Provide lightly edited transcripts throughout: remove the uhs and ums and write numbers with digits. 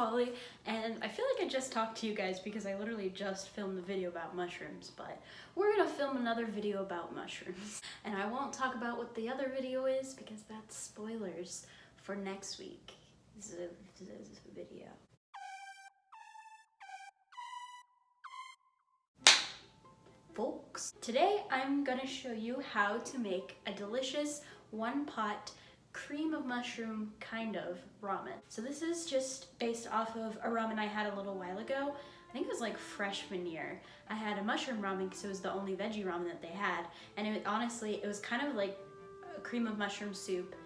Holly, and I feel like I just talked to you guys because I literally just filmed the video about mushrooms, but we're gonna film another video about mushrooms. And I won't talk about what the other video is because that's spoilers for next week. This is a video. Folks, today I'm gonna show you how to make a delicious one-pot cream of mushroom kind of ramen. So this is just based off of a ramen I had a little while ago. I think it was like freshman year. I had a mushroom ramen because it was the only veggie ramen that they had, and honestly it was kind of like a cream of mushroom soup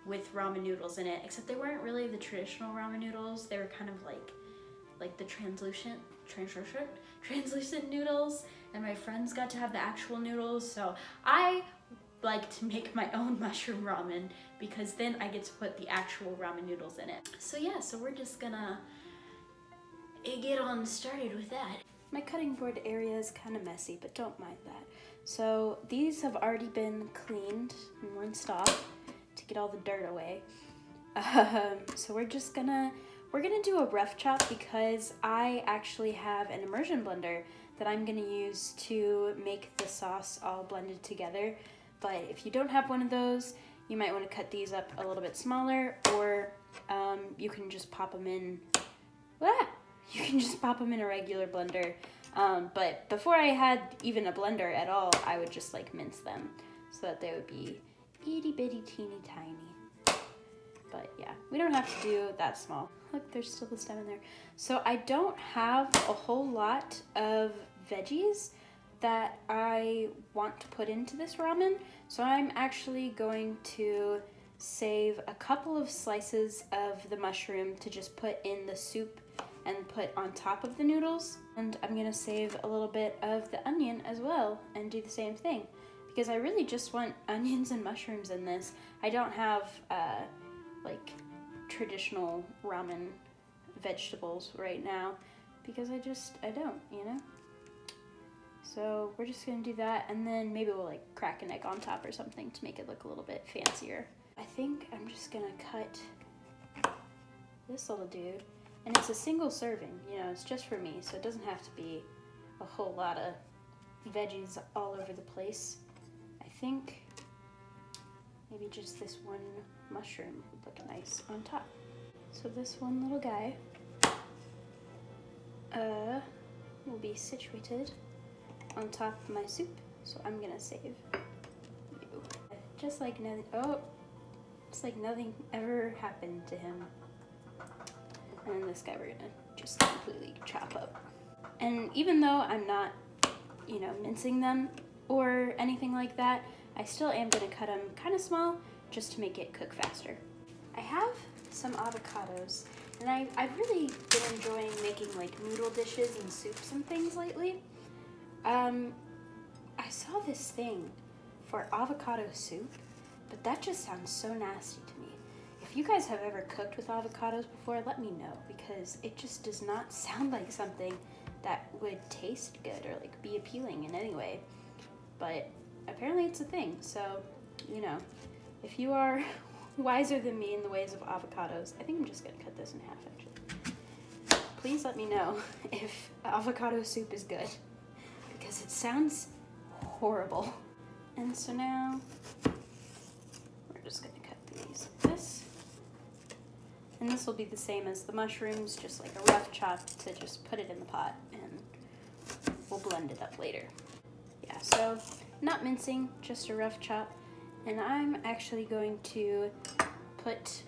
with ramen noodles in it, except they weren't really the traditional ramen noodles. They were kind of like the translucent noodles, and my friends got to have the actual noodles. So I like to make my own mushroom ramen because then I get to put the actual ramen noodles in it. So yeah, so we're just gonna get on started with that. My cutting board area is kind of messy, but don't mind that. So these have already been cleaned and rinsed off to get all the dirt away. So we're gonna do a rough chop because I actually have an immersion blender that I'm gonna use to make the sauce all blended together. But if you don't have one of those, you might want to cut these up a little bit smaller, or you can just pop them in. You can just pop them in a regular blender. But before I had even a blender at all, I would just like mince them so that they would be itty bitty teeny tiny. But yeah, we don't have to do that small. Look, there's still the stem in there. So I don't have a whole lot of veggies that I want to put into this ramen. So I'm actually going to save a couple of slices of the mushroom to just put in the soup and put on top of the noodles. And I'm gonna save a little bit of the onion as well and do the same thing, because I really just want onions and mushrooms in this. I don't have like traditional ramen vegetables right now because I don't, you know? So we're just gonna do that, and then maybe we'll like crack an egg on top or something to make it look a little bit fancier. I think I'm just gonna cut this little dude, and it's a single serving, you know, it's just for me, so it doesn't have to be a whole lot of veggies all over the place. I think maybe just this one mushroom would look nice on top. So this one little guy will be situated on top of my soup, so I'm gonna save you. Just like nothing ever happened to him. And then this guy we're gonna just completely chop up. And even though I'm not, you know, mincing them or anything like that, I still am gonna cut them kind of small just to make it cook faster. I have some avocados, and I've really been enjoying making like noodle dishes and soups and things lately. I saw this thing for avocado soup, but that just sounds so nasty to me. If you guys have ever cooked with avocados before, let me know, because it just does not sound like something that would taste good or like be appealing in any way. But apparently it's a thing, so, you know, if you are wiser than me in the ways of avocados, I think I'm just gonna cut this in half actually. Please let me know if avocado soup is good, because it sounds horrible. And so now we're just gonna cut these like this. And this will be the same as the mushrooms, just like a rough chop to just put it in the pot, and we'll blend it up later. Yeah, so not mincing, just a rough chop. And I'm actually going to put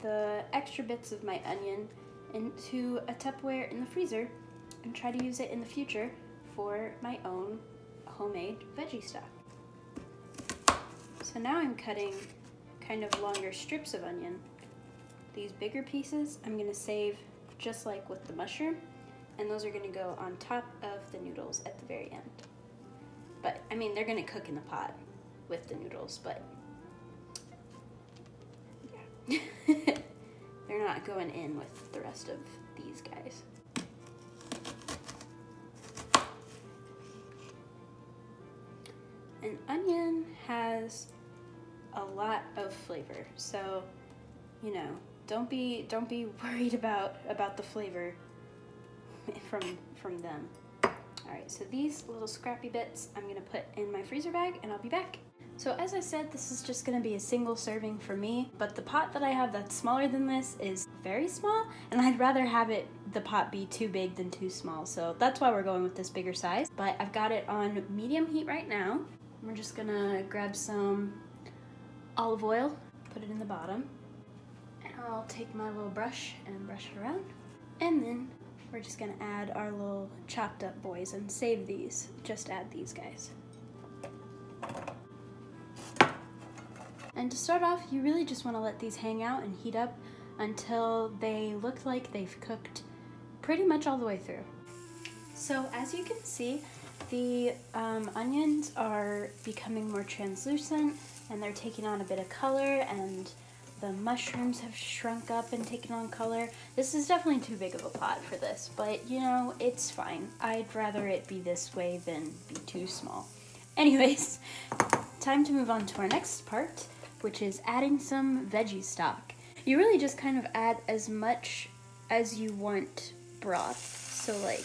the extra bits of my onion into a Tupperware in the freezer and try to use it in the future for my own homemade veggie stock. So now I'm cutting kind of longer strips of onion. These bigger pieces I'm gonna save just like with the mushroom, and those are gonna go on top of the noodles at the very end. But I mean, they're gonna cook in the pot with the noodles, but yeah. They're not going in with the rest of these guys. An onion has a lot of flavor, so, you know, don't be worried about the flavor from them. All right, so these little scrappy bits I'm gonna put in my freezer bag, and I'll be back. So as I said, this is just gonna be a single serving for me, but the pot that I have that's smaller than this is very small, and I'd rather have the pot be too big than too small, so that's why we're going with this bigger size. But I've got it on medium heat right now. We're just gonna grab some olive oil, put it in the bottom, and I'll take my little brush and brush it around, and then we're just gonna add our little chopped up boys and save these. Just add these guys. And to start off, you really just want to let these hang out and heat up until they look like they've cooked pretty much all the way through. So as you can see, the onions are becoming more translucent and they're taking on a bit of color, and the mushrooms have shrunk up and taken on color. This is definitely too big of a pot for this, but you know, it's fine. I'd rather it be this way than be too small. Anyways, time to move on to our next part, which is adding some veggie stock. You really just kind of add as much as you want broth. So like,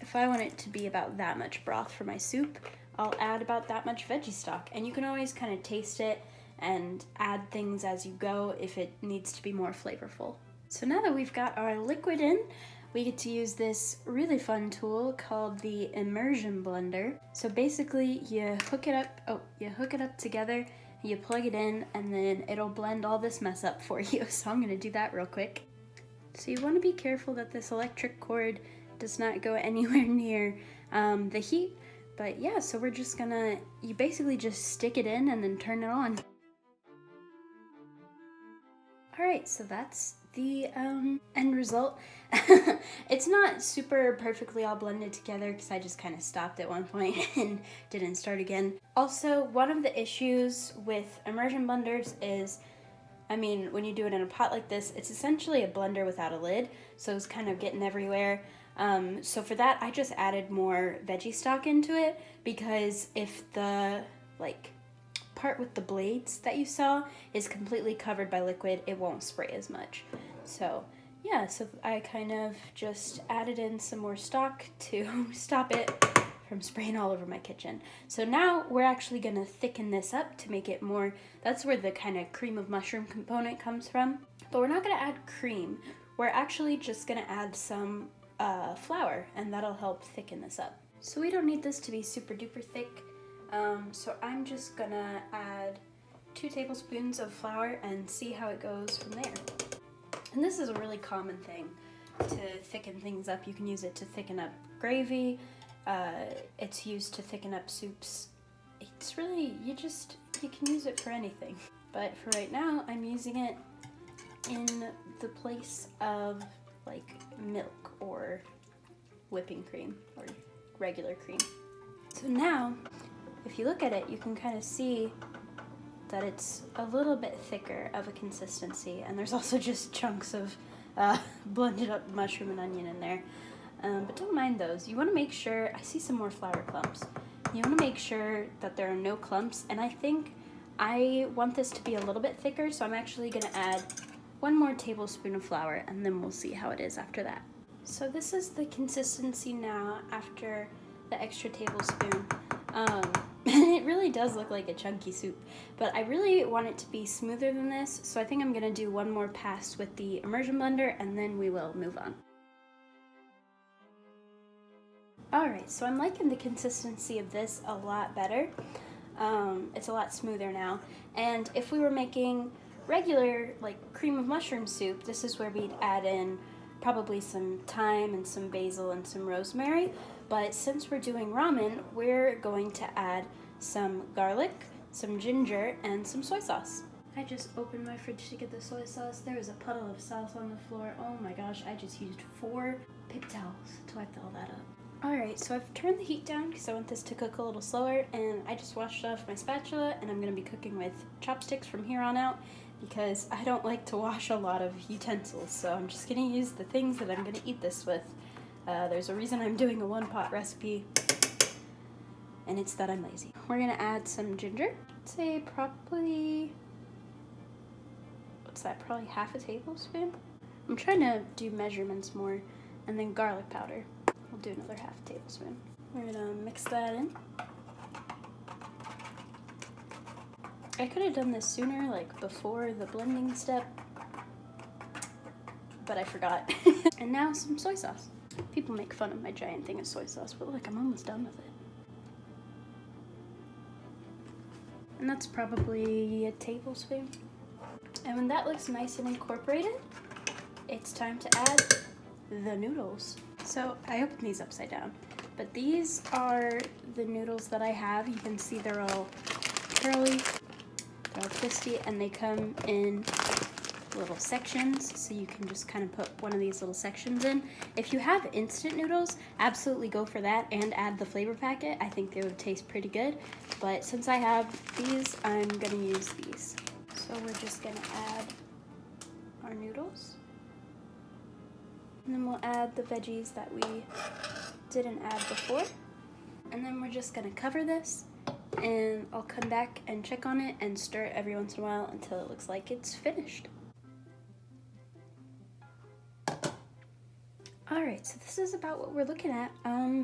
if I want it to be about that much broth for my soup, I'll add about that much veggie stock. And you can always kind of taste it and add things as you go if it needs to be more flavorful. So now that we've got our liquid in, we get to use this really fun tool called the immersion blender. So basically you hook it up together, you plug it in, and then it'll blend all this mess up for you. So I'm gonna do that real quick. So you wanna be careful that this electric cord does not go anywhere near the heat. But yeah, so we're just gonna, you basically just stick it in and then turn it on. All right, so that's the end result. It's not super perfectly all blended together because I just kind of stopped at one point and didn't start again. Also, one of the issues with immersion blenders is, I mean, when you do it in a pot like this, it's essentially a blender without a lid, so it's kind of getting everywhere. So for that, I just added more veggie stock into it, because if the part with the blades that you saw is completely covered by liquid, it won't spray as much. So yeah, so I kind of just added in some more stock to stop it from spraying all over my kitchen. So now we're actually gonna thicken this up to make it more, that's where the kind of cream of mushroom component comes from. But we're not gonna add cream, we're actually just gonna add some flour, and that'll help thicken this up. So we don't need this to be super duper thick. So I'm just gonna add 2 tablespoons of flour and see how it goes from there. And this is a really common thing to thicken things up. You can use it to thicken up gravy. It's used to thicken up soups. It's really, you can use it for anything. But for right now, I'm using it in the place of like milk or whipping cream or regular cream. So now, if you look at it, you can kind of see that it's a little bit thicker of a consistency, and there's also just chunks of blended up mushroom and onion in there. But don't mind those. You want to make sure, I see some more flour clumps. You want to make sure that there are no clumps, and I think I want this to be a little bit thicker, so I'm actually going to add 1 more tablespoon of flour, and then we'll see how it is after that. So this is the consistency now after the extra tablespoon. And it really does look like a chunky soup, but I really want it to be smoother than this, so I think I'm gonna do 1 more pass with the immersion blender, and then we will move on. Alright, so I'm liking the consistency of this a lot better. It's a lot smoother now, and if we were making regular cream of mushroom soup, this is where we'd add in probably some thyme and some basil and some rosemary. But since we're doing ramen, we're going to add some garlic, some ginger, and some soy sauce. I just opened my fridge to get the soy sauce. There was a puddle of sauce on the floor. Oh my gosh, I just used 4 paper towels to wipe all that up. Alright, so I've turned the heat down because I want this to cook a little slower, and I just washed off my spatula, and I'm going to be cooking with chopsticks from here on out because I don't like to wash a lot of utensils, so I'm just going to use the things that I'm going to eat this with. There's a reason I'm doing a 1-pot recipe, and it's that I'm lazy. We're gonna add some ginger. I'd say probably what's that, probably half a tablespoon? I'm trying to do measurements more. And then garlic powder. We'll do another half a tablespoon. We're gonna mix that in. I could have done this sooner, like before the blending step, but I forgot. And now some soy sauce. People make fun of my giant thing of soy sauce, but look, I'm almost done with it. And that's probably a tablespoon. And when that looks nice and incorporated, it's time to add the noodles. So I opened these upside down, but these are the noodles that I have. You can see they're all curly, they're all twisty, and they come in little sections, so you can just kind of put one of these little sections in. If you have instant noodles, absolutely go for that and add the flavor packet. I think they would taste pretty good, but since I have these, I'm gonna use these. So we're just gonna add our noodles. And then we'll add the veggies that we didn't add before. And then we're just gonna cover this, and I'll come back and check on it and stir it every once in a while until it looks like it's finished. Alright, so this is about what we're looking at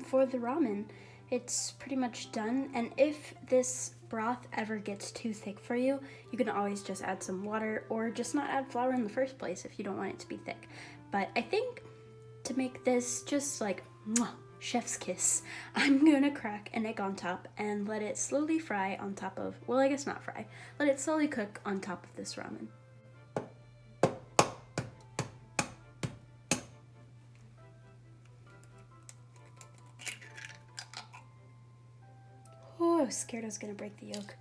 for the ramen. It's pretty much done, and if this broth ever gets too thick for you, you can always just add some water or just not add flour in the first place if you don't want it to be thick. But I think to make this just like chef's kiss, I'm gonna crack an egg on top and let it slowly fry on top of, well, I guess not fry, let it slowly cook on top of this ramen. Oh, I was scared I was gonna break the yolk.